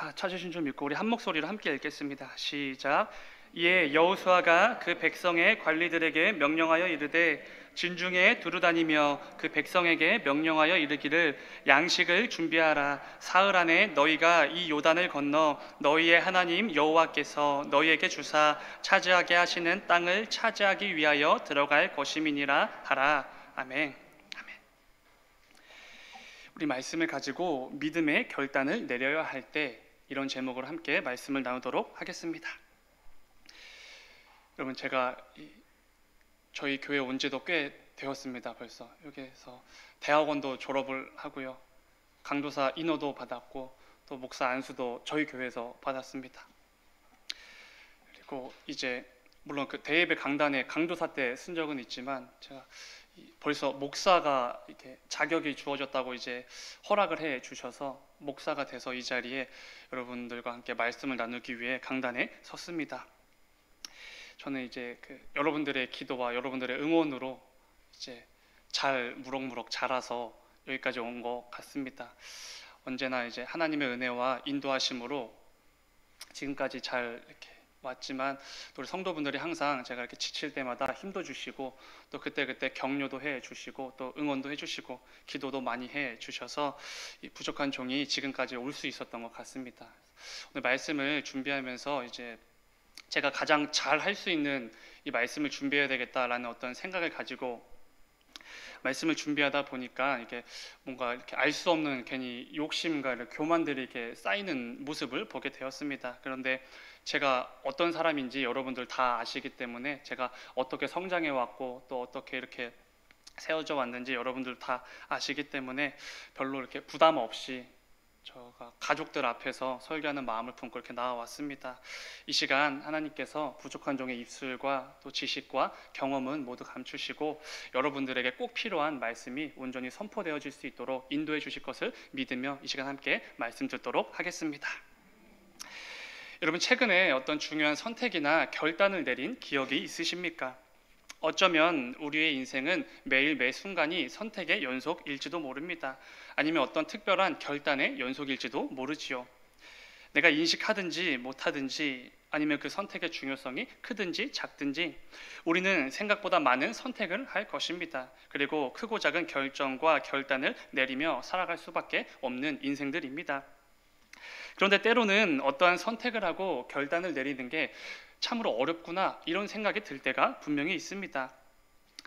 다 찾으신 줄 믿고 우리 한 목소리로 함께 읽겠습니다. 시작. 이에 여호수아가 그 백성의 관리들에게 명령하여 이르되 진중에 두루다니며 그 백성에게 명령하여 이르기를 양식을 준비하라. 사흘 안에 너희가 이 요단을 건너 너희의 하나님 여호와께서 너희에게 주사 차지하게 하시는 땅을 차지하기 위하여 들어갈 것임이니라 하라. 아멘. 아멘. 우리 말씀을 가지고 믿음의 결단을 내려야 할 때 이런 제목으로 함께 말씀을 나누도록 하겠습니다. 여러분, 제가 저희 교회 온 지도 꽤 되었습니다. 벌써 여기에서 대학원도 졸업을 하고요, 강도사 인호도 받았고 또 목사 안수도 저희 교회에서 받았습니다. 그리고 이제 물론 그 대예배 강단에 강도사 때 쓴 적은 있지만 제가 벌써 목사가 이렇게 자격이 주어졌다고 이제 허락을 해 주셔서 목사가 돼서 이 자리에 여러분들과 함께 말씀을 나누기 위해 강단에 섰습니다. 저는 이제 여러분들의 기도와 여러분들의 응원으로 이제 잘 무럭무럭 자라서 여기까지 온 것 같습니다. 언제나 이제 하나님의 은혜와 인도하심으로 지금까지 잘 이렇게 왔지만 또 우리 성도분들이 항상 제가 이렇게 지칠 때마다 힘도 주시고 또 그때그때 격려도 해 주시고 또 응원도 해 주시고 기도도 많이 해 주셔서 이 부족한 종이 지금까지 올 수 있었던 것 같습니다. 오늘 말씀을 준비하면서 이제 제가 가장 잘 할 수 있는 이 말씀을 준비해야 되겠다라는 어떤 생각을 가지고 말씀을 준비하다 보니까 이게 뭔가 이렇게 알 수 없는 괜히 욕심과 교만들이 이렇게 쌓이는 모습을 보게 되었습니다. 그런데 제가 어떤 사람인지 여러분들 다 아시기 때문에 제가 어떻게 성장해 왔고 또 어떻게 이렇게 세워져 왔는지 여러분들 다 아시기 때문에 별로 이렇게 부담 없이 저가 가족들 앞에서 설교하는 마음을 품고 이렇게 나와왔습니다. 이 시간 하나님께서 부족한 종의 입술과 또 지식과 경험은 모두 감추시고 여러분들에게 꼭 필요한 말씀이 온전히 선포되어질 수 있도록 인도해 주실 것을 믿으며 이 시간 함께 말씀 듣도록 하겠습니다. 여러분, 최근에 어떤 중요한 선택이나 결단을 내린 기억이 있으십니까? 어쩌면 우리의 인생은 매일 매 순간이 선택의 연속일지도 모릅니다. 아니면 어떤 특별한 결단의 연속일지도 모르지요. 내가 인식하든지 못하든지 아니면 그 선택의 중요성이 크든지 작든지 우리는 생각보다 많은 선택을 할 것입니다. 그리고 크고 작은 결정과 결단을 내리며 살아갈 수밖에 없는 인생들입니다. 그런데 때로는 어떠한 선택을 하고 결단을 내리는 게 참으로 어렵구나 이런 생각이 들 때가 분명히 있습니다.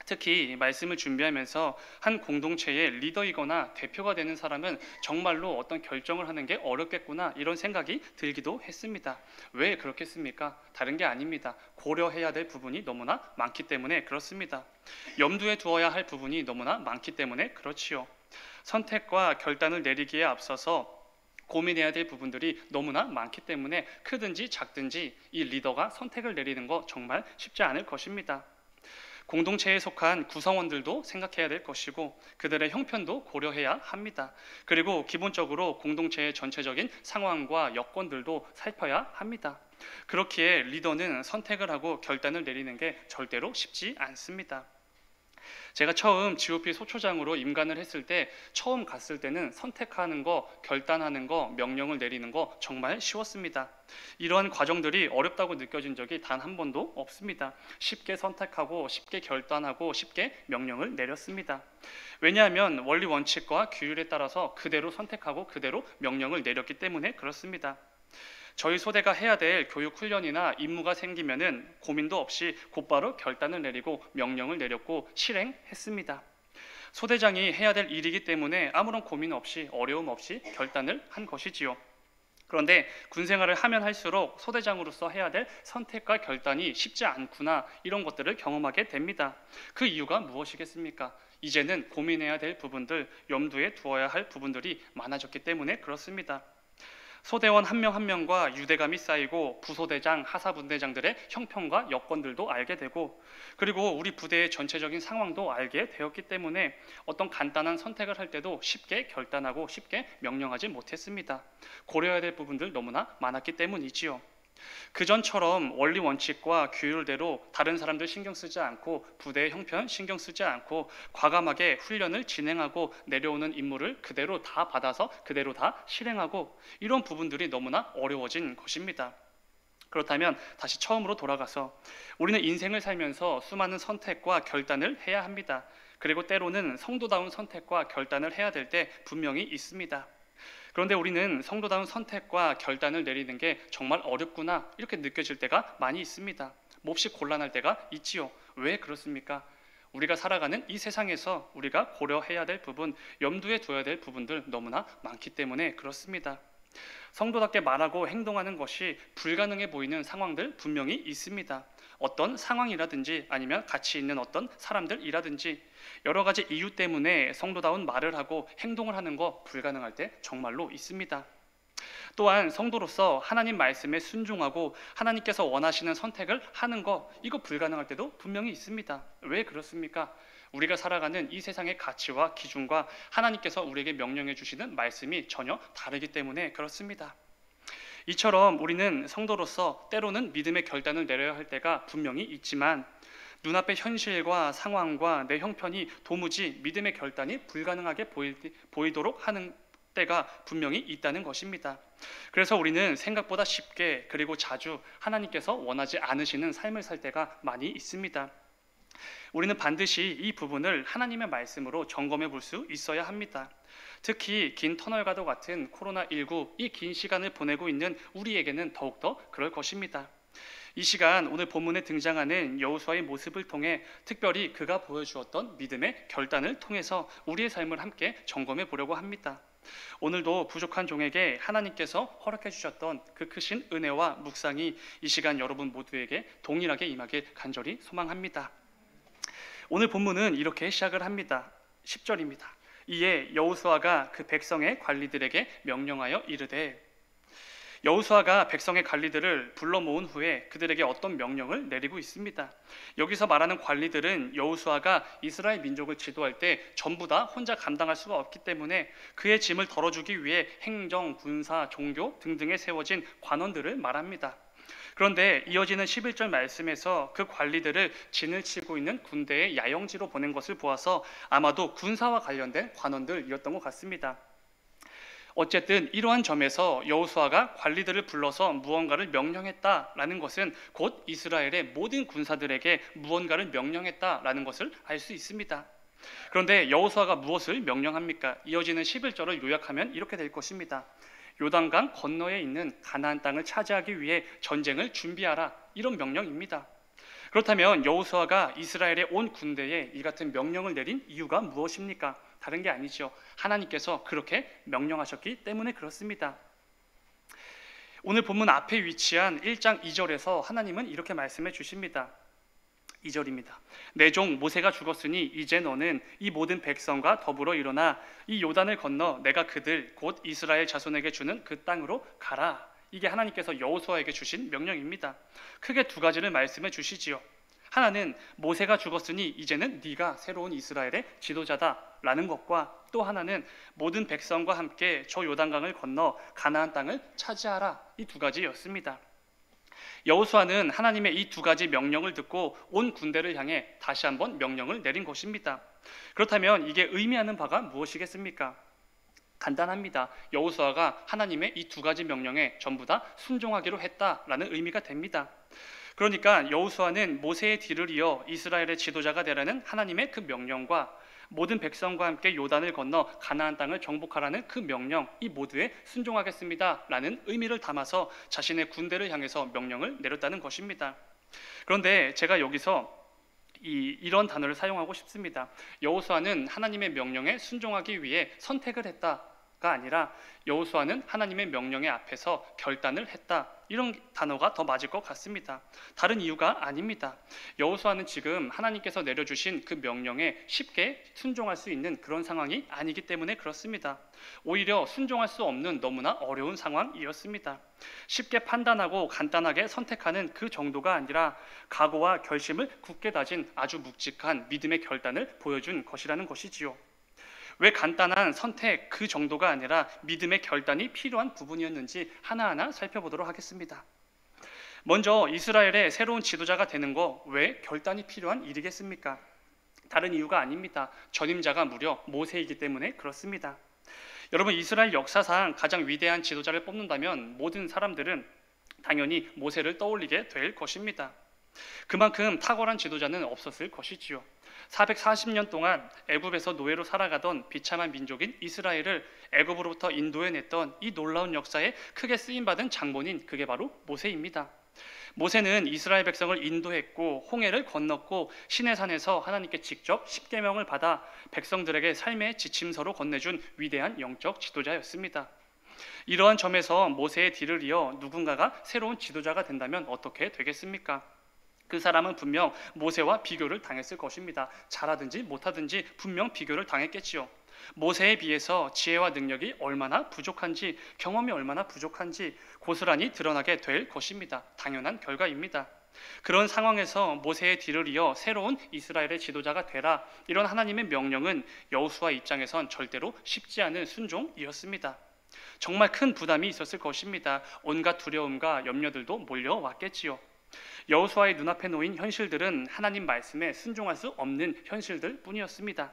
특히 말씀을 준비하면서 한 공동체의 리더이거나 대표가 되는 사람은 정말로 어떤 결정을 하는 게 어렵겠구나 이런 생각이 들기도 했습니다. 왜 그렇겠습니까? 다른 게 아닙니다. 고려해야 될 부분이 너무나 많기 때문에 그렇습니다. 염두에 두어야 할 부분이 너무나 많기 때문에 그렇지요. 선택과 결단을 내리기에 앞서서 고민해야 될 부분들이 너무나 많기 때문에 크든지 작든지 이 리더가 선택을 내리는 거 정말 쉽지 않을 것입니다. 공동체에 속한 구성원들도 생각해야 될 것이고 그들의 형편도 고려해야 합니다. 그리고 기본적으로 공동체의 전체적인 상황과 여건들도 살펴야 합니다. 그렇기에 리더는 선택을 하고 결단을 내리는 게 절대로 쉽지 않습니다. 제가 처음 GOP 소초장으로 임관을 했을 때 처음 갔을 때는 선택하는 거, 결단하는 거, 명령을 내리는 거 정말 쉬웠습니다. 이러한 과정들이 어렵다고 느껴진 적이 단 한 번도 없습니다. 쉽게 선택하고 쉽게 결단하고 쉽게 명령을 내렸습니다. 왜냐하면 원리 원칙과 규율에 따라서 그대로 선택하고 그대로 명령을 내렸기 때문에 그렇습니다. 저희 소대가 해야 될 교육 훈련이나 임무가 생기면은 고민도 없이 곧바로 결단을 내리고 명령을 내렸고 실행했습니다. 소대장이 해야 될 일이기 때문에 아무런 고민 없이 어려움 없이 결단을 한 것이지요. 그런데 군 생활을 하면 할수록 소대장으로서 해야 될 선택과 결단이 쉽지 않구나 이런 것들을 경험하게 됩니다. 그 이유가 무엇이겠습니까? 이제는 고민해야 될 부분들, 염두에 두어야 할 부분들이 많아졌기 때문에 그렇습니다. 소대원 한 명 한 명과 유대감이 쌓이고 부소대장, 하사분대장들의 형편과 여건들도 알게 되고 그리고 우리 부대의 전체적인 상황도 알게 되었기 때문에 어떤 간단한 선택을 할 때도 쉽게 결단하고 쉽게 명령하지 못했습니다. 고려해야 될 부분들 너무나 많았기 때문이지요. 그전처럼 원리 원칙과 규율대로 다른 사람들 신경 쓰지 않고 부대의 형편 신경 쓰지 않고 과감하게 훈련을 진행하고 내려오는 임무를 그대로 다 받아서 그대로 다 실행하고 이런 부분들이 너무나 어려워진 것입니다. 그렇다면 다시 처음으로 돌아가서 우리는 인생을 살면서 수많은 선택과 결단을 해야 합니다. 그리고 때로는 성도다운 선택과 결단을 해야 될 때 분명히 있습니다. 그런데 우리는 성도다운 선택과 결단을 내리는 게 정말 어렵구나 이렇게 느껴질 때가 많이 있습니다. 몹시 곤란할 때가 있지요. 왜 그렇습니까? 우리가 살아가는 이 세상에서 우리가 고려해야 될 부분, 염두에 둬야 될 부분들 너무나 많기 때문에 그렇습니다. 성도답게 말하고 행동하는 것이 불가능해 보이는 상황들 분명히 있습니다. 어떤 상황이라든지 아니면 같이 있는 어떤 사람들이라든지 여러 가지 이유 때문에 성도다운 말을 하고 행동을 하는 거 불가능할 때 정말로 있습니다. 또한 성도로서 하나님 말씀에 순종하고 하나님께서 원하시는 선택을 하는 거 이거 불가능할 때도 분명히 있습니다. 왜 그렇습니까? 우리가 살아가는 이 세상의 가치와 기준과 하나님께서 우리에게 명령해 주시는 말씀이 전혀 다르기 때문에 그렇습니다. 이처럼 우리는 성도로서 때로는 믿음의 결단을 내려야 할 때가 분명히 있지만 눈앞의 현실과 상황과 내 형편이 도무지 믿음의 결단이 불가능하게 보이도록 하는 때가 분명히 있다는 것입니다. 그래서 우리는 생각보다 쉽게 그리고 자주 하나님께서 원하지 않으시는 삶을 살 때가 많이 있습니다. 우리는 반드시 이 부분을 하나님의 말씀으로 점검해 볼 수 있어야 합니다. 특히 긴 터널과도 같은 코로나19 이 긴 시간을 보내고 있는 우리에게는 더욱더 그럴 것입니다. 이 시간 오늘 본문에 등장하는 여호수아의 모습을 통해 특별히 그가 보여주었던 믿음의 결단을 통해서 우리의 삶을 함께 점검해 보려고 합니다. 오늘도 부족한 종에게 하나님께서 허락해 주셨던 그 크신 은혜와 묵상이 이 시간 여러분 모두에게 동일하게 임하길 간절히 소망합니다. 오늘 본문은 이렇게 시작을 합니다. 10절입니다. 이에 여호수아가 그 백성의 관리들에게 명령하여 이르되, 여호수아가 백성의 관리들을 불러 모은 후에 그들에게 어떤 명령을 내리고 있습니다. 여기서 말하는 관리들은 여호수아가 이스라엘 민족을 지도할 때 전부 다 혼자 감당할 수가 없기 때문에 그의 짐을 덜어주기 위해 행정, 군사, 종교 등등에 세워진 관원들을 말합니다. 그런데 이어지는 11절 말씀에서 그 관리들을 진을 치고 있는 군대의 야영지로 보낸 것을 보아서 아마도 군사와 관련된 관원들이었던 것 같습니다. 어쨌든 이러한 점에서 여호수아가 관리들을 불러서 무언가를 명령했다라는 것은 곧 이스라엘의 모든 군사들에게 무언가를 명령했다라는 것을 알 수 있습니다. 그런데 여호수아가 무엇을 명령합니까? 이어지는 11절을 요약하면 이렇게 될 것입니다. 요단강 건너에 있는 가나안 땅을 차지하기 위해 전쟁을 준비하라, 이런 명령입니다. 그렇다면 여호수아가 이스라엘의 온 군대에 이 같은 명령을 내린 이유가 무엇입니까? 다른 게 아니죠. 하나님께서 그렇게 명령하셨기 때문에 그렇습니다. 오늘 본문 앞에 위치한 1장 2절에서 하나님은 이렇게 말씀해 주십니다. 2절입니다. 내 종 모세가 죽었으니 이제 너는 이 모든 백성과 더불어 일어나 이 요단을 건너 내가 그들 곧 이스라엘 자손에게 주는 그 땅으로 가라. 이게 하나님께서 여호수아에게 주신 명령입니다. 크게 두 가지를 말씀해 주시지요. 하나는 모세가 죽었으니 이제는 네가 새로운 이스라엘의 지도자다라는 것과 또 하나는 모든 백성과 함께 저 요단강을 건너 가나안 땅을 차지하라. 이 두 가지였습니다. 여호수아는 하나님의 이 두 가지 명령을 듣고 온 군대를 향해 다시 한번 명령을 내린 것입니다. 그렇다면 이게 의미하는 바가 무엇이겠습니까? 간단합니다. 여호수아가 하나님의 이 두 가지 명령에 전부 다 순종하기로 했다라는 의미가 됩니다. 그러니까 여호수아는 모세의 뒤를 이어 이스라엘의 지도자가 되라는 하나님의 그 명령과 모든 백성과 함께 요단을 건너 가나안 땅을 정복하라는 그 명령, 이 모두에 순종하겠습니다라는 의미를 담아서 자신의 군대를 향해서 명령을 내렸다는 것입니다. 그런데 제가 여기서 이런 단어를 사용하고 싶습니다. 여호수아는 하나님의 명령에 순종하기 위해 선택을 했다가 아니라 여호수아는 하나님의 명령의 앞에서 결단을 했다, 이런 단어가 더 맞을 것 같습니다. 다른 이유가 아닙니다. 여호수아는 지금 하나님께서 내려주신 그 명령에 쉽게 순종할 수 있는 그런 상황이 아니기 때문에 그렇습니다. 오히려 순종할 수 없는 너무나 어려운 상황이었습니다. 쉽게 판단하고 간단하게 선택하는 그 정도가 아니라 각오와 결심을 굳게 다진 아주 묵직한 믿음의 결단을 보여준 것이라는 것이지요. 왜 간단한 선택 그 정도가 아니라 믿음의 결단이 필요한 부분이었는지 하나하나 살펴보도록 하겠습니다. 먼저 이스라엘의 새로운 지도자가 되는 거 왜 결단이 필요한 일이겠습니까? 다른 이유가 아닙니다. 전임자가 무려 모세이기 때문에 그렇습니다. 여러분, 이스라엘 역사상 가장 위대한 지도자를 뽑는다면 모든 사람들은 당연히 모세를 떠올리게 될 것입니다. 그만큼 탁월한 지도자는 없었을 것이지요. 440년 동안 애굽에서 노예로 살아가던 비참한 민족인 이스라엘을 애굽으로부터 인도해냈던 이 놀라운 역사에 크게 쓰임받은 장본인, 그게 바로 모세입니다. 모세는 이스라엘 백성을 인도했고 홍해를 건넜고 시내산에서 하나님께 직접 십계명을 받아 백성들에게 삶의 지침서로 건네준 위대한 영적 지도자였습니다. 이러한 점에서 모세의 뒤를 이어 누군가가 새로운 지도자가 된다면 어떻게 되겠습니까? 그 사람은 분명 모세와 비교를 당했을 것입니다. 잘하든지 못하든지 분명 비교를 당했겠지요. 모세에 비해서 지혜와 능력이 얼마나 부족한지, 경험이 얼마나 부족한지 고스란히 드러나게 될 것입니다. 당연한 결과입니다. 그런 상황에서 모세의 뒤를 이어 새로운 이스라엘의 지도자가 되라, 이런 하나님의 명령은 여호수아 입장에선 절대로 쉽지 않은 순종이었습니다. 정말 큰 부담이 있었을 것입니다. 온갖 두려움과 염려들도 몰려왔겠지요. 여호수아의 눈앞에 놓인 현실들은 하나님 말씀에 순종할 수 없는 현실들 뿐이었습니다.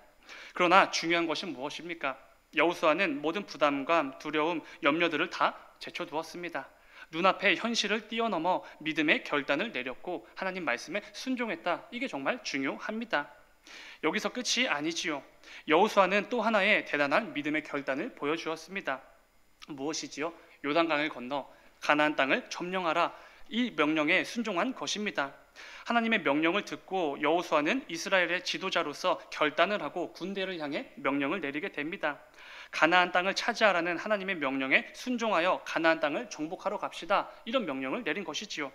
그러나 중요한 것은 무엇입니까? 여호수아는 모든 부담감, 두려움, 염려들을 다 제쳐두었습니다. 눈앞의 현실을 뛰어넘어 믿음의 결단을 내렸고 하나님 말씀에 순종했다. 이게 정말 중요합니다. 여기서 끝이 아니지요. 여호수아는 또 하나의 대단한 믿음의 결단을 보여주었습니다. 무엇이지요? 요단강을 건너 가나안 땅을 점령하라, 이 명령에 순종한 것입니다. 하나님의 명령을 듣고 여호수아는 이스라엘의 지도자로서 결단을 하고 군대를 향해 명령을 내리게 됩니다. 가나안 땅을 차지하라는 하나님의 명령에 순종하여 가나안 땅을 정복하러 갑시다, 이런 명령을 내린 것이지요.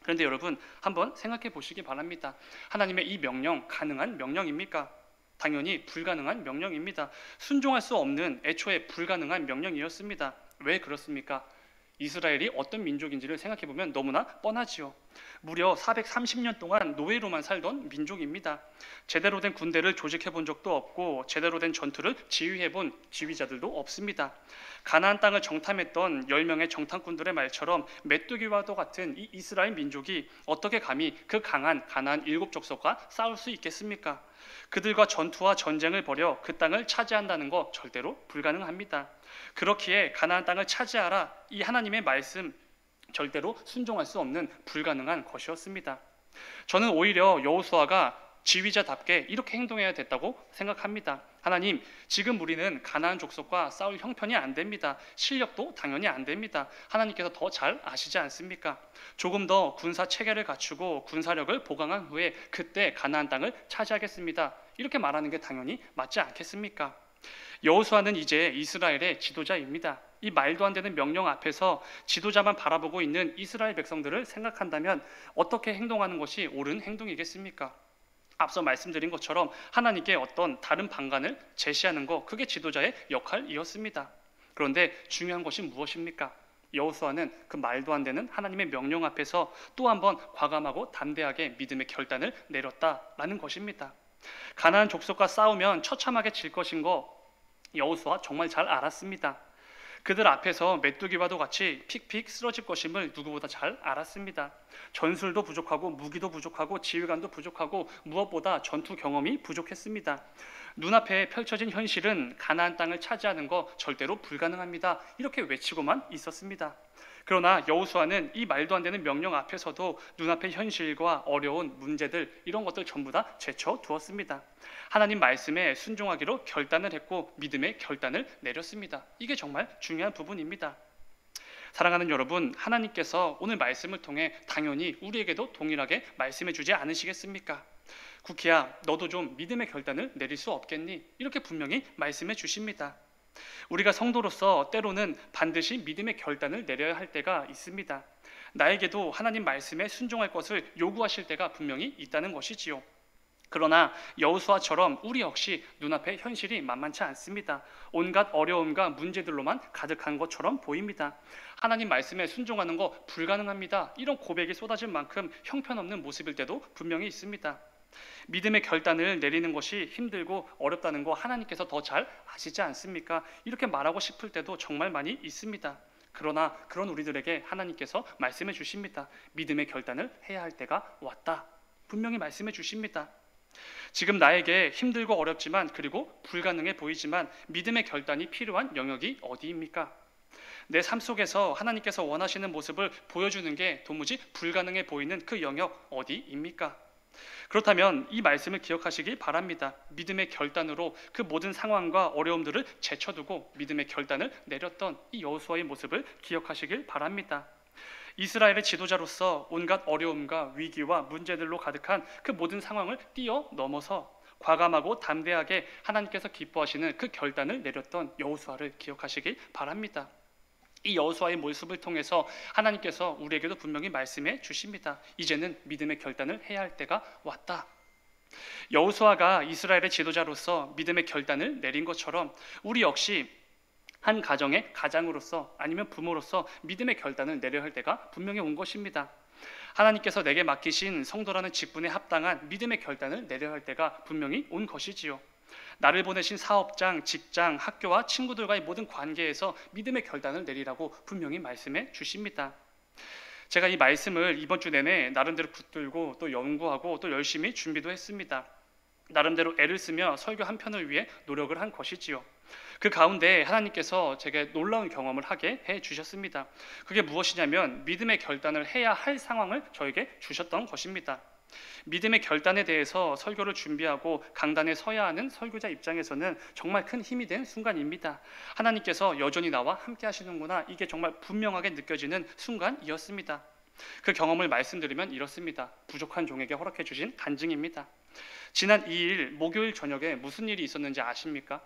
그런데 여러분, 한번 생각해 보시기 바랍니다. 하나님의 이 명령 가능한 명령입니까? 당연히 불가능한 명령입니다. 순종할 수 없는, 애초에 불가능한 명령이었습니다. 왜 그렇습니까? 이스라엘이 어떤 민족인지를 생각해보면 너무나 뻔하지요. 무려 430년 동안 노예로만 살던 민족입니다. 제대로 된 군대를 조직해본 적도 없고 제대로 된 전투를 지휘해본 지휘자들도 없습니다. 가나안 땅을 정탐했던 10명의 정탐꾼들의 말처럼 메뚜기와도 같은 이 이스라엘 민족이 어떻게 감히 그 강한 가나안 7족속과 싸울 수 있겠습니까? 그들과 전투와 전쟁을 벌여 그 땅을 차지한다는 거 절대로 불가능합니다. 그렇기에 가나안 땅을 차지하라, 이 하나님의 말씀 절대로 순종할 수 없는 불가능한 것이었습니다. 저는 오히려 여호수아가 지휘자답게 이렇게 행동해야 됐다고 생각합니다. 하나님, 지금 우리는 가나안 족속과 싸울 형편이 안 됩니다. 실력도 당연히 안 됩니다. 하나님께서 더 잘 아시지 않습니까? 조금 더 군사 체계를 갖추고 군사력을 보강한 후에 그때 가나안 땅을 차지하겠습니다. 이렇게 말하는 게 당연히 맞지 않겠습니까? 여호수아는 이제 이스라엘의 지도자입니다. 이 말도 안 되는 명령 앞에서 지도자만 바라보고 있는 이스라엘 백성들을 생각한다면 어떻게 행동하는 것이 옳은 행동이겠습니까? 앞서 말씀드린 것처럼 하나님께 어떤 다른 방안을 제시하는 것, 그게 지도자의 역할이었습니다. 그런데 중요한 것이 무엇입니까? 여호수아는 그 말도 안 되는 하나님의 명령 앞에서 또 한번 과감하고 담대하게 믿음의 결단을 내렸다라는 것입니다. 가나안 족속과 싸우면 처참하게 질 것인 거 여호수아 정말 잘 알았습니다. 그들 앞에서 메뚜기와도 같이 픽픽 쓰러질 것임을 누구보다 잘 알았습니다. 전술도 부족하고 무기도 부족하고 지휘관도 부족하고 무엇보다 전투 경험이 부족했습니다. 눈앞에 펼쳐진 현실은 가나안 땅을 차지하는 거 절대로 불가능합니다. 이렇게 외치고만 있었습니다. 그러나 여호수아는 이 말도 안 되는 명령 앞에서도 눈앞의 현실과 어려운 문제들, 이런 것들 전부 다 제쳐두었습니다. 하나님 말씀에 순종하기로 결단을 했고 믿음의 결단을 내렸습니다. 이게 정말 중요한 부분입니다. 사랑하는 여러분, 하나님께서 오늘 말씀을 통해 당연히 우리에게도 동일하게 말씀해 주지 않으시겠습니까? 쿠키야, 너도 좀 믿음의 결단을 내릴 수 없겠니? 이렇게 분명히 말씀해 주십니다. 우리가 성도로서 때로는 반드시 믿음의 결단을 내려야 할 때가 있습니다. 나에게도 하나님 말씀에 순종할 것을 요구하실 때가 분명히 있다는 것이지요. 그러나 여호수아처럼 우리 역시 눈앞에 현실이 만만치 않습니다. 온갖 어려움과 문제들로만 가득한 것처럼 보입니다. 하나님 말씀에 순종하는 거 불가능합니다. 이런 고백이 쏟아질 만큼 형편없는 모습일 때도 분명히 있습니다. 믿음의 결단을 내리는 것이 힘들고 어렵다는 거 하나님께서 더 잘 아시지 않습니까? 이렇게 말하고 싶을 때도 정말 많이 있습니다. 그러나 그런 우리들에게 하나님께서 말씀해 주십니다. 믿음의 결단을 해야 할 때가 왔다. 분명히 말씀해 주십니다. 지금 나에게 힘들고 어렵지만 그리고 불가능해 보이지만 믿음의 결단이 필요한 영역이 어디입니까? 내 삶 속에서 하나님께서 원하시는 모습을 보여주는 게 도무지 불가능해 보이는 그 영역 어디입니까? 그렇다면 이 말씀을 기억하시기 바랍니다. 믿음의 결단으로 그 모든 상황과 어려움들을 제쳐두고 믿음의 결단을 내렸던 이 여호수아의 모습을 기억하시길 바랍니다. 이스라엘의 지도자로서 온갖 어려움과 위기와 문제들로 가득한 그 모든 상황을 뛰어넘어서 과감하고 담대하게 하나님께서 기뻐하시는 그 결단을 내렸던 여호수아를 기억하시길 바랍니다. 이 여호수아의 모습을 통해서 하나님께서 우리에게도 분명히 말씀해 주십니다. 이제는 믿음의 결단을 해야 할 때가 왔다. 여호수아가 이스라엘의 지도자로서 믿음의 결단을 내린 것처럼 우리 역시 한 가정의 가장으로서 아니면 부모로서 믿음의 결단을 내려야 할 때가 분명히 온 것입니다. 하나님께서 내게 맡기신 성도라는 직분에 합당한 믿음의 결단을 내려야 할 때가 분명히 온 것이지요. 나를 보내신 사업장, 직장, 학교와 친구들과의 모든 관계에서 믿음의 결단을 내리라고 분명히 말씀해 주십니다. 제가 이 말씀을 이번 주 내내 나름대로 붙들고 또 연구하고 또 열심히 준비도 했습니다. 나름대로 애를 쓰며 설교 한 편을 위해 노력을 한 것이지요. 그 가운데 하나님께서 제게 놀라운 경험을 하게 해 주셨습니다. 그게 무엇이냐면 믿음의 결단을 해야 할 상황을 저에게 주셨던 것입니다. 믿음의 결단에 대해서 설교를 준비하고 강단에 서야 하는 설교자 입장에서는 정말 큰 힘이 된 순간입니다. 하나님께서 여전히 나와 함께 하시는구나, 이게 정말 분명하게 느껴지는 순간이었습니다. 그 경험을 말씀드리면 이렇습니다. 부족한 종에게 허락해 주신 간증입니다. 지난 2일 목요일 저녁에 무슨 일이 있었는지 아십니까?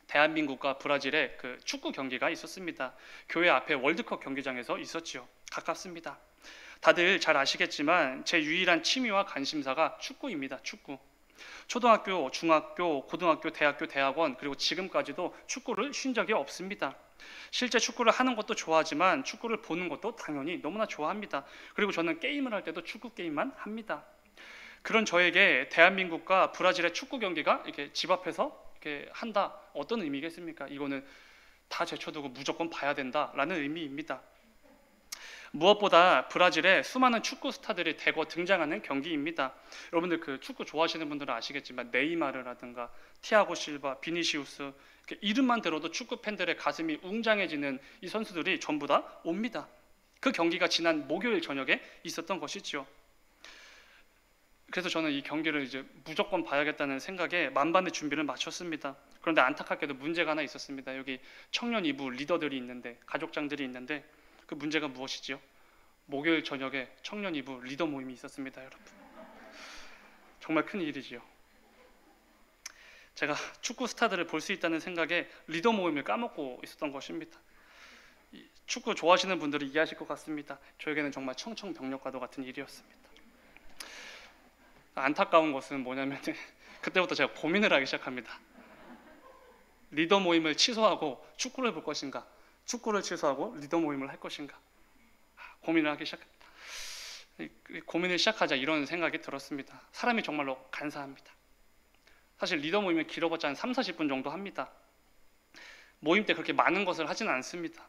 대한민국과 브라질의 그 축구 경기가 있었습니다. 교회 앞에 월드컵 경기장에서 있었지요. 가깝습니다. 다들 잘 아시겠지만 제 유일한 취미와 관심사가 축구입니다. 축구. 초등학교, 중학교, 고등학교, 대학교, 대학원 그리고 지금까지도 축구를 쉰 적이 없습니다. 실제 축구를 하는 것도 좋아하지만 축구를 보는 것도 당연히 너무나 좋아합니다. 그리고 저는 게임을 할 때도 축구 게임만 합니다. 그런 저에게 대한민국과 브라질의 축구 경기가 이렇게 집 앞에서 이렇게 한다. 어떤 의미겠습니까? 이거는 다 제쳐두고 무조건 봐야 된다라는 의미입니다. 무엇보다 브라질에 수많은 축구 스타들이 대거 등장하는 경기입니다. 여러분들 그 축구 좋아하시는 분들은 아시겠지만 네이마르라든가 티아고 실바, 비니시우스 이름만 들어도 축구 팬들의 가슴이 웅장해지는 이 선수들이 전부 다 옵니다. 그 경기가 지난 목요일 저녁에 있었던 것이죠. 그래서 저는 이 경기를 이제 무조건 봐야겠다는 생각에 만반의 준비를 마쳤습니다. 그런데 안타깝게도 문제가 하나 있었습니다. 여기 청년 2부 리더들이 있는데, 가족장들이 있는데 그 문제가 무엇이지요? 목요일 저녁에 청년 2부 리더 모임이 있었습니다, 여러분. 정말 큰 일이지요. 제가 축구 스타들을 볼 수 있다는 생각에 리더 모임을 까먹고 있었던 것입니다. 축구 좋아하시는 분들이 이해하실 것 같습니다. 저에게는 정말 청천벽력과도 같은 일이었습니다. 안타까운 것은 뭐냐면 그때부터 제가 고민을 하기 시작합니다. 리더 모임을 취소하고 축구를 볼 것인가, 축구를 취소하고 리더 모임을 할 것인가, 고민을 하기 시작합니다. 고민을 시작하자 이런 생각이 들었습니다. 사람이 정말로 간사합니다. 사실 리더 모임은 길어봤자 한 30-40분 정도 합니다. 모임 때 그렇게 많은 것을 하지는 않습니다.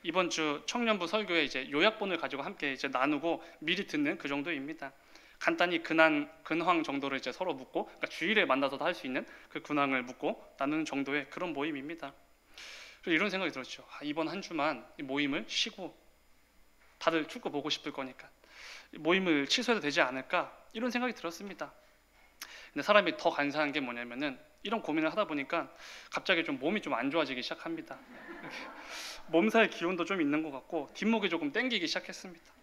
이번 주 청년부 설교에 이제 요약본을 가지고 함께 이제 나누고 미리 듣는 그 정도입니다. 간단히 근황 정도를 이제 서로 묻고, 그러니까 주일에 만나서도 할 수 있는 그 근황을 묻고 나누는 정도의 그런 모임입니다. 그래서 이런 생각이 들었죠. 이번 한 주만 이 모임을 쉬고, 다들 축구 보고 싶을 거니까 모임을 취소해도 되지 않을까, 이런 생각이 들었습니다. 근데 사람이 더 간사한 게 뭐냐면은 이런 고민을 하다 보니까 갑자기 좀 몸이 좀 안 좋아지기 시작합니다. 몸살 기운도 좀 있는 것 같고 뒷목이 조금 땡기기 시작했습니다.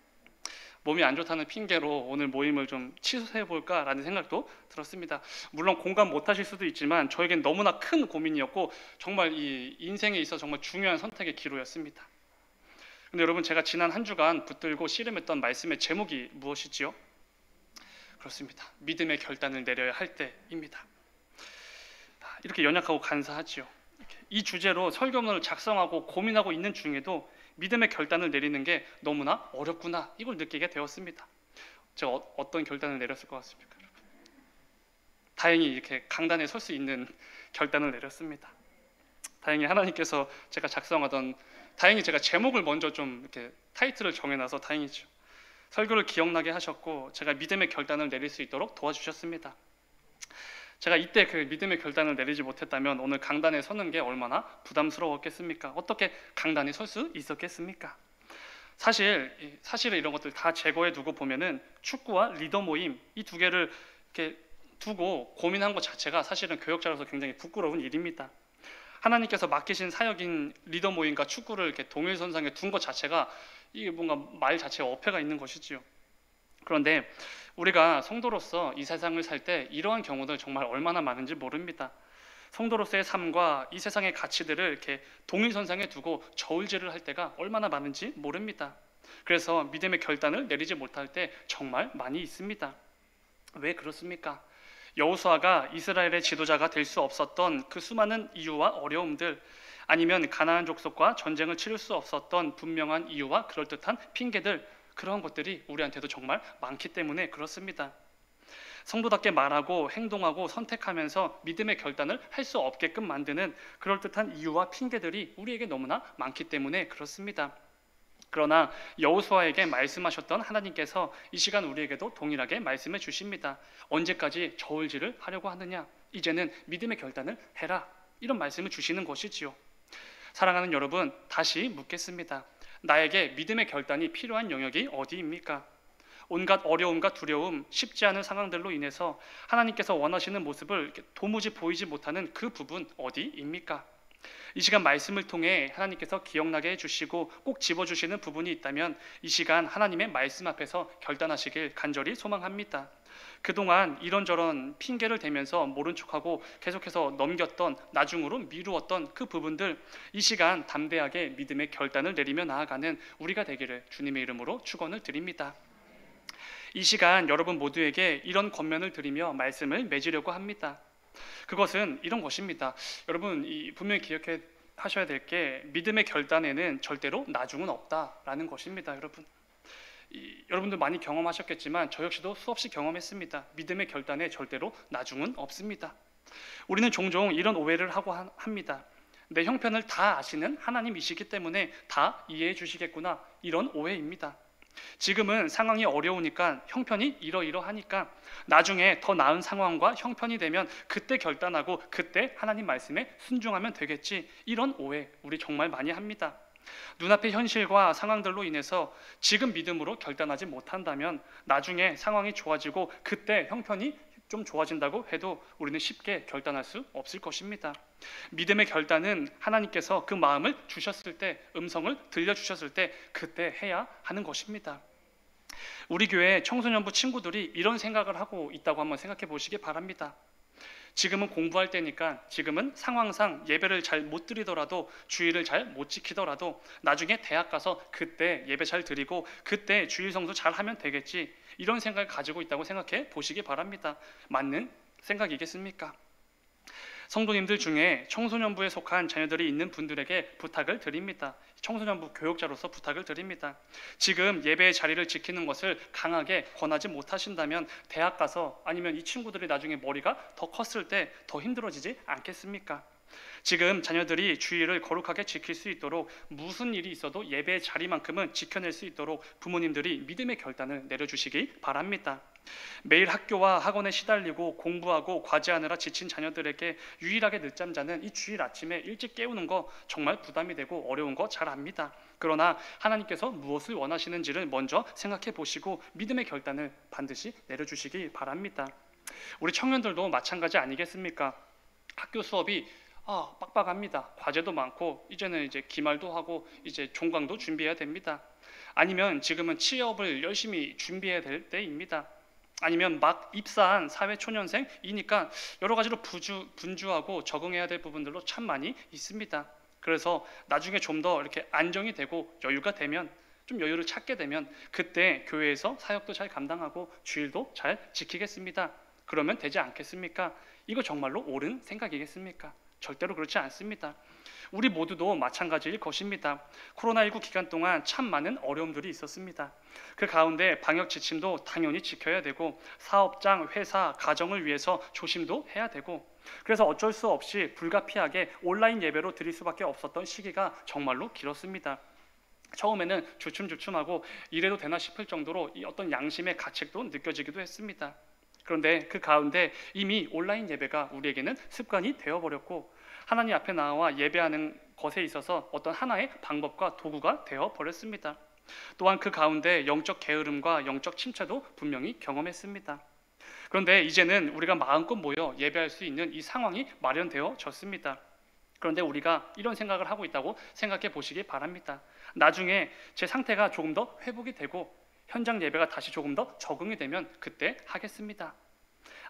몸이 안 좋다는 핑계로 오늘 모임을 좀 취소해볼까라는 생각도 들었습니다. 물론 공감 못하실 수도 있지만 저에겐 너무나 큰 고민이었고 정말 이 인생에 있어 정말 중요한 선택의 기로였습니다. 근데 여러분, 제가 지난 한 주간 붙들고 씨름했던 말씀의 제목이 무엇이지요? 그렇습니다. 믿음의 결단을 내려야 할 때입니다. 이렇게 연약하고 간사하지요. 이 주제로 설교문을 작성하고 고민하고 있는 중에도 믿음의 결단을 내리는 게 너무나 어렵구나, 이걸 느끼게 되었습니다. 제가 어떤 결단을 내렸을 것 같습니까, 여러분? 다행히 이렇게 강단에 설 수 있는 결단을 내렸습니다. 다행히 하나님께서 제가 작성하던 다행히 제가 제목을 먼저 좀 이렇게 타이틀을 정해놔서 다행이죠. 설교를 기억나게 하셨고 제가 믿음의 결단을 내릴 수 있도록 도와주셨습니다. 제가 이때 그 믿음의 결단을 내리지 못했다면 오늘 강단에 서는 게 얼마나 부담스러웠겠습니까? 어떻게 강단에 설 수 있었겠습니까? 사실은 이런 것들 다 제거해 두고 보면은 축구와 리더 모임 이 두 개를 이렇게 두고 고민한 것 자체가 사실은 교역자로서 굉장히 부끄러운 일입니다. 하나님께서 맡기신 사역인 리더 모임과 축구를 이렇게 동일선상에 둔 것 자체가 이게 뭔가 말 자체에 어폐가 있는 것이지요. 그런데 우리가 성도로서 이 세상을 살 때 이러한 경우들 정말 얼마나 많은지 모릅니다. 성도로서의 삶과 이 세상의 가치들을 이렇게 동일선상에 두고 저울질을 할 때가 얼마나 많은지 모릅니다. 그래서 믿음의 결단을 내리지 못할 때 정말 많이 있습니다. 왜 그렇습니까? 여호수아가 이스라엘의 지도자가 될 수 없었던 그 수많은 이유와 어려움들, 아니면 가나안 족속과 전쟁을 치를 수 없었던 분명한 이유와 그럴듯한 핑계들, 그런 것들이 우리한테도 정말 많기 때문에 그렇습니다. 성도답게 말하고 행동하고 선택하면서 믿음의 결단을 할 수 없게끔 만드는 그럴듯한 이유와 핑계들이 우리에게 너무나 많기 때문에 그렇습니다. 그러나 여호수아에게 말씀하셨던 하나님께서 이 시간 우리에게도 동일하게 말씀해 주십니다. 언제까지 저울질을 하려고 하느냐? 이제는 믿음의 결단을 해라. 이런 말씀을 주시는 것이지요. 사랑하는 여러분, 다시 묻겠습니다. 나에게 믿음의 결단이 필요한 영역이 어디입니까? 온갖 어려움과 두려움, 쉽지 않은 상황들로 인해서 하나님께서 원하시는 모습을 도무지 보이지 못하는 그 부분 어디입니까? 이 시간 말씀을 통해 하나님께서 기억나게 해주시고 꼭 집어주시는 부분이 있다면 이 시간 하나님의 말씀 앞에서 결단하시길 간절히 소망합니다. 그동안 이런저런 핑계를 대면서 모른 척하고 계속해서 넘겼던, 나중으로 미루었던 그 부분들, 이 시간 담대하게 믿음의 결단을 내리며 나아가는 우리가 되기를 주님의 이름으로 축원을 드립니다. 이 시간 여러분 모두에게 이런 권면을 드리며 말씀을 맺으려고 합니다. 그것은 이런 것입니다. 여러분 분명히 기억해 하셔야 될 게 믿음의 결단에는 절대로 나중은 없다라는 것입니다. 여러분들 많이 경험하셨겠지만 저 역시도 수없이 경험했습니다. 믿음의 결단에 절대로 나중은 없습니다. 우리는 종종 이런 오해를 하고 합니다. 내 형편을 다 아시는 하나님이시기 때문에 다 이해해 주시겠구나, 이런 오해입니다. 지금은 상황이 어려우니까, 형편이 이러이러하니까 나중에 더 나은 상황과 형편이 되면 그때 결단하고 그때 하나님 말씀에 순종하면 되겠지, 이런 오해 우리 정말 많이 합니다. 눈앞의 현실과 상황들로 인해서 지금 믿음으로 결단하지 못한다면 나중에 상황이 좋아지고 그때 형편이 좀 좋아진다고 해도 우리는 쉽게 결단할 수 없을 것입니다. 믿음의 결단은 하나님께서 그 마음을 주셨을 때, 음성을 들려주셨을 때 그때 해야 하는 것입니다. 우리 교회 청소년부 친구들이 이런 생각을 하고 있다고 한번 생각해 보시기 바랍니다. 지금은 공부할 때니까, 지금은 상황상 예배를 잘 못 드리더라도, 주일을 잘 못 지키더라도 나중에 대학 가서 그때 예배 잘 드리고 그때 주일 성수 잘 하면 되겠지, 이런 생각을 가지고 있다고 생각해 보시기 바랍니다. 맞는 생각이겠습니까? 성도님들 중에 청소년부에 속한 자녀들이 있는 분들에게 부탁을 드립니다. 청소년부 교육자로서 부탁을 드립니다. 지금 예배의 자리를 지키는 것을 강하게 권하지 못하신다면 대학 가서, 아니면 이 친구들이 나중에 머리가 더 컸을 때 더 힘들어지지 않겠습니까? 지금 자녀들이 주일을 거룩하게 지킬 수 있도록, 무슨 일이 있어도 예배의 자리만큼은 지켜낼 수 있도록 부모님들이 믿음의 결단을 내려주시기 바랍니다. 매일 학교와 학원에 시달리고 공부하고 과제하느라 지친 자녀들에게 유일하게 늦잠 자는 이 주일 아침에 일찍 깨우는 거 정말 부담이 되고 어려운 거 잘 압니다. 그러나 하나님께서 무엇을 원하시는지를 먼저 생각해 보시고 믿음의 결단을 반드시 내려주시기 바랍니다. 우리 청년들도 마찬가지 아니겠습니까? 학교 수업이 빡빡합니다. 과제도 많고 이제는 이제 기말도 하고 이제 종강도 준비해야 됩니다. 아니면 지금은 취업을 열심히 준비해야 될 때입니다. 아니면 막 입사한 사회초년생이니까 여러 가지로 분주하고 적응해야 될 부분들도 참 많이 있습니다. 그래서 나중에 좀 더 이렇게 안정이 되고 여유가 되면, 좀 여유를 찾게 되면 그때 교회에서 사역도 잘 감당하고 주일도 잘 지키겠습니다. 그러면 되지 않겠습니까? 이거 정말로 옳은 생각이겠습니까? 절대로 그렇지 않습니다. 우리 모두도 마찬가지일 것입니다. 코로나19 기간 동안 참 많은 어려움들이 있었습니다. 그 가운데 방역 지침도 당연히 지켜야 되고 사업장, 회사, 가정을 위해서 조심도 해야 되고 그래서 어쩔 수 없이 불가피하게 온라인 예배로 드릴 수밖에 없었던 시기가 정말로 길었습니다. 처음에는 주춤주춤하고 이래도 되나 싶을 정도로 이 어떤 양심의 가책도 느껴지기도 했습니다. 그런데 그 가운데 이미 온라인 예배가 우리에게는 습관이 되어버렸고 하나님 앞에 나와 예배하는 것에 있어서 어떤 하나의 방법과 도구가 되어버렸습니다. 또한 그 가운데 영적 게으름과 영적 침체도 분명히 경험했습니다. 그런데 이제는 우리가 마음껏 모여 예배할 수 있는 이 상황이 마련되어졌습니다. 그런데 우리가 이런 생각을 하고 있다고 생각해 보시기 바랍니다. 나중에 제 상태가 조금 더 회복이 되고 현장 예배가 다시 조금 더 적응이 되면 그때 하겠습니다.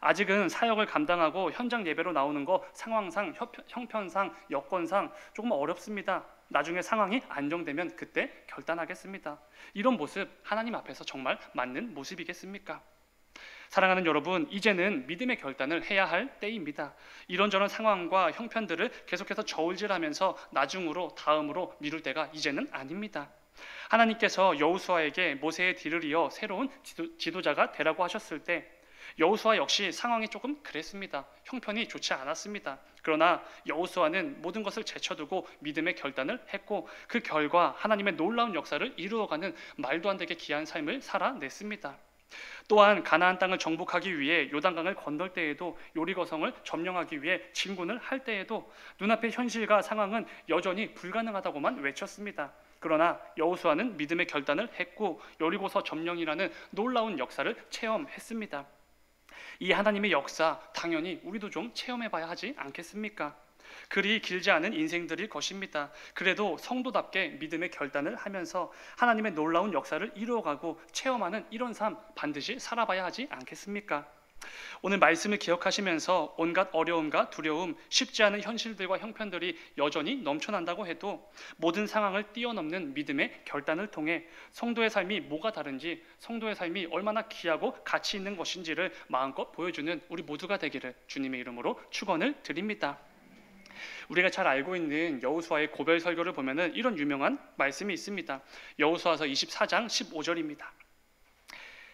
아직은 사역을 감당하고 현장 예배로 나오는 거 상황상, 형편상, 여건상 조금 어렵습니다. 나중에 상황이 안정되면 그때 결단하겠습니다. 이런 모습 하나님 앞에서 정말 맞는 모습이겠습니까? 사랑하는 여러분, 이제는 믿음의 결단을 해야 할 때입니다. 이런저런 상황과 형편들을 계속해서 저울질하면서 나중으로 다음으로 미룰 때가 이제는 아닙니다. 하나님께서 여호수아에게 모세의 뒤를 이어 새로운 지도자가 되라고 하셨을 때 여호수아 역시 상황이 조금 그랬습니다. 형편이 좋지 않았습니다. 그러나 여호수아는 모든 것을 제쳐두고 믿음의 결단을 했고 그 결과 하나님의 놀라운 역사를 이루어가는 말도 안 되게 귀한 삶을 살아냈습니다. 또한 가나안 땅을 정복하기 위해 요단강을 건널 때에도 요리거성을 점령하기 위해 진군을 할 때에도 눈앞의 현실과 상황은 여전히 불가능하다고만 외쳤습니다. 그러나 여호수아는 믿음의 결단을 했고 여리고서 점령이라는 놀라운 역사를 체험했습니다. 이 하나님의 역사 당연히 우리도 좀 체험해봐야 하지 않겠습니까? 그리 길지 않은 인생들일 것입니다. 그래도 성도답게 믿음의 결단을 하면서 하나님의 놀라운 역사를 이루어가고 체험하는 이런 삶 반드시 살아봐야 하지 않겠습니까? 오늘 말씀을 기억하시면서 온갖 어려움과 두려움, 쉽지 않은 현실들과 형편들이 여전히 넘쳐난다고 해도 모든 상황을 뛰어넘는 믿음의 결단을 통해 성도의 삶이 뭐가 다른지, 성도의 삶이 얼마나 귀하고 가치 있는 것인지를 마음껏 보여주는 우리 모두가 되기를 주님의 이름으로 축원을 드립니다. 우리가 잘 알고 있는 여호수아의 고별 설교를 보면은 이런 유명한 말씀이 있습니다. 여호수아서 24장 15절입니다.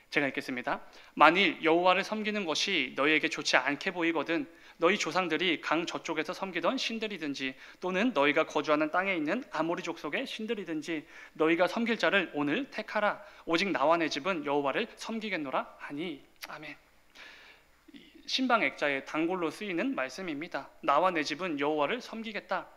제가 읽겠습니다. 만일 여호와를 섬기는 것이 너희에게 좋지 않게 보이거든 너희 조상들이 강 저쪽에서 섬기던 신들이든지 또는 너희가 거주하는 땅에 있는 아모리 족속의 신들이든지 너희가 섬길 자를 오늘 택하라. 오직 나와 내 집은 여호와를 섬기겠노라 하니. 아멘. 신방 액자의 단골로 쓰이는 말씀입니다. 나와 내 집은 여호와를 섬기겠다.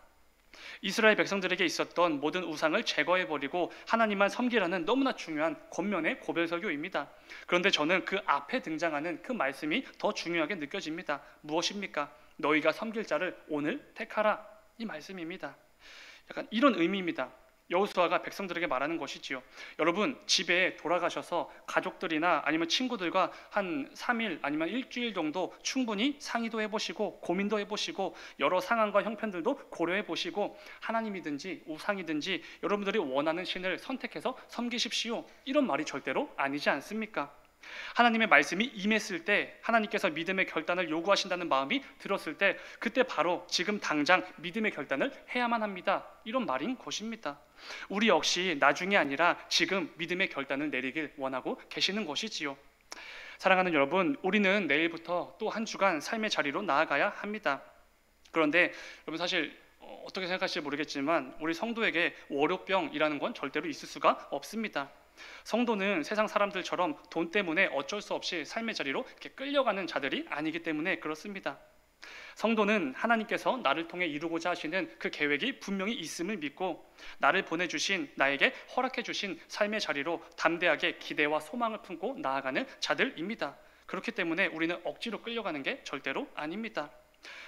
이스라엘 백성들에게 있었던 모든 우상을 제거해버리고 하나님만 섬기라는 너무나 중요한 권면의 고별설교입니다. 그런데 저는 그 앞에 등장하는 그 말씀이 더 중요하게 느껴집니다. 무엇입니까? 너희가 섬길 자를 오늘 택하라. 이 말씀입니다. 약간 이런 의미입니다. 여호수아가 백성들에게 말하는 것이지요. 여러분 집에 돌아가셔서 가족들이나 아니면 친구들과 한 3일 아니면 일주일 정도 충분히 상의도 해보시고 고민도 해보시고 여러 상황과 형편들도 고려해보시고 하나님이든지 우상이든지 여러분들이 원하는 신을 선택해서 섬기십시오. 이런 말이 절대로 아니지 않습니까? 하나님의 말씀이 임했을 때 하나님께서 믿음의 결단을 요구하신다는 마음이 들었을 때 그때 바로 지금 당장 믿음의 결단을 해야만 합니다. 이런 말인 것입니다. 우리 역시 나중이 아니라 지금 믿음의 결단을 내리길 원하고 계시는 것이지요. 사랑하는 여러분, 우리는 내일부터 또 한 주간 삶의 자리로 나아가야 합니다. 그런데 여러분 사실 어떻게 생각하실지 모르겠지만 우리 성도에게 월요병이라는 건 절대로 있을 수가 없습니다. 성도는 세상 사람들처럼 돈 때문에 어쩔 수 없이 삶의 자리로 이렇게 끌려가는 자들이 아니기 때문에 그렇습니다. 성도는 하나님께서 나를 통해 이루고자 하시는 그 계획이 분명히 있음을 믿고 나를 보내주신 나에게 허락해 주신 삶의 자리로 담대하게 기대와 소망을 품고 나아가는 자들입니다. 그렇기 때문에 우리는 억지로 끌려가는 게 절대로 아닙니다.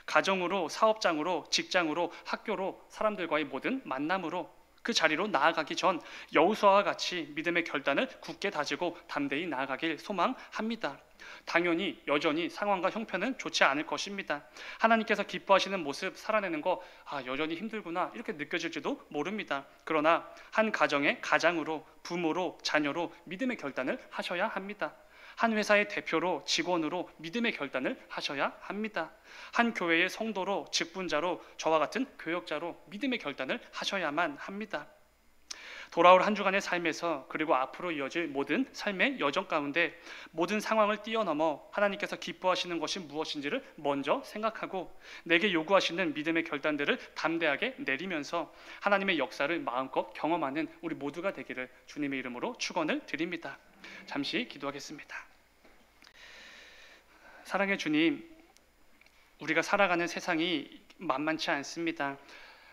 가정으로, 사업장으로, 직장으로, 학교로, 사람들과의 모든 만남으로 그 자리로 나아가기 전 여호수아와 같이 믿음의 결단을 굳게 다지고 담대히 나아가길 소망합니다. 당연히 여전히 상황과 형편은 좋지 않을 것입니다. 하나님께서 기뻐하시는 모습 살아내는 거 여전히 힘들구나 이렇게 느껴질지도 모릅니다. 그러나 한 가정의 가장으로, 부모로, 자녀로 믿음의 결단을 하셔야 합니다. 한 회사의 대표로 직원으로 믿음의 결단을 하셔야 합니다. 한 교회의 성도로 직분자로 저와 같은 교역자로 믿음의 결단을 하셔야만 합니다. 돌아올 한 주간의 삶에서 그리고 앞으로 이어질 모든 삶의 여정 가운데 모든 상황을 뛰어넘어 하나님께서 기뻐하시는 것이 무엇인지를 먼저 생각하고 내게 요구하시는 믿음의 결단들을 담대하게 내리면서 하나님의 역사를 마음껏 경험하는 우리 모두가 되기를 주님의 이름으로 축원을 드립니다. 잠시 기도하겠습니다. 사랑의 주님, 우리가 살아가는 세상이 만만치 않습니다.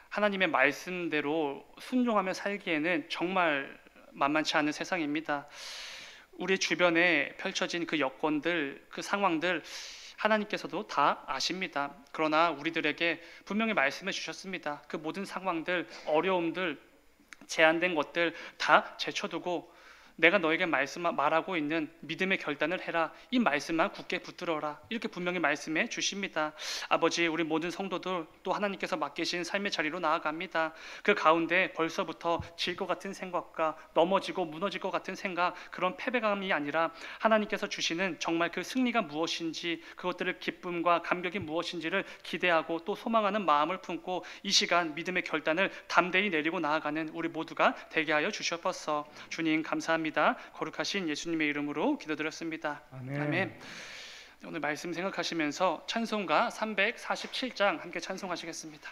하나님의 말씀대로 순종하며 살기에는 정말 만만치 않은 세상입니다. 우리 주변에 펼쳐진 그 여건들, 그 상황들 하나님께서도 다 아십니다. 그러나 우리들에게 분명히 말씀해 주셨습니다. 그 모든 상황들, 어려움들, 제한된 것들 다 제쳐두고 내가 너에게 말하고 있는 믿음의 결단을 해라. 이 말씀만 굳게 붙들어라. 이렇게 분명히 말씀해 주십니다. 아버지, 우리 모든 성도들 또 하나님께서 맡기신 삶의 자리로 나아갑니다. 그 가운데 벌써부터 질 것 같은 생각과 넘어지고 무너질 것 같은 생각, 그런 패배감이 아니라 하나님께서 주시는 정말 그 승리가 무엇인지, 그것들을 기쁨과 감격이 무엇인지를 기대하고 또 소망하는 마음을 품고 이 시간 믿음의 결단을 담대히 내리고 나아가는 우리 모두가 되게 하여 주셨옵소서. 주님 감사합니다. 거룩하신 예수님의 이름으로 기도드렸습니다. 아멘. 아멘. 오늘 말씀 생각하시면서 찬송가 347장 함께 찬송하시겠습니다.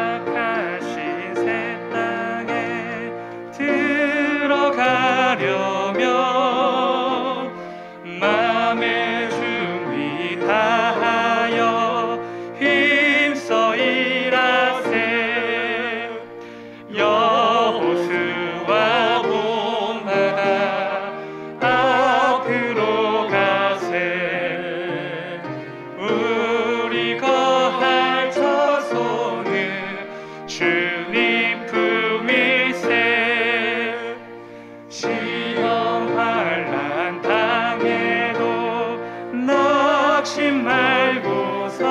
허락하신 새 땅에 들어가려면 마음의 준비 다하여 힘써 일하세. 여호수아 본받아 앞으로 가세. 우리 거할 처소는 주님 품일세. 시험 환난 당해도 낙심 말고서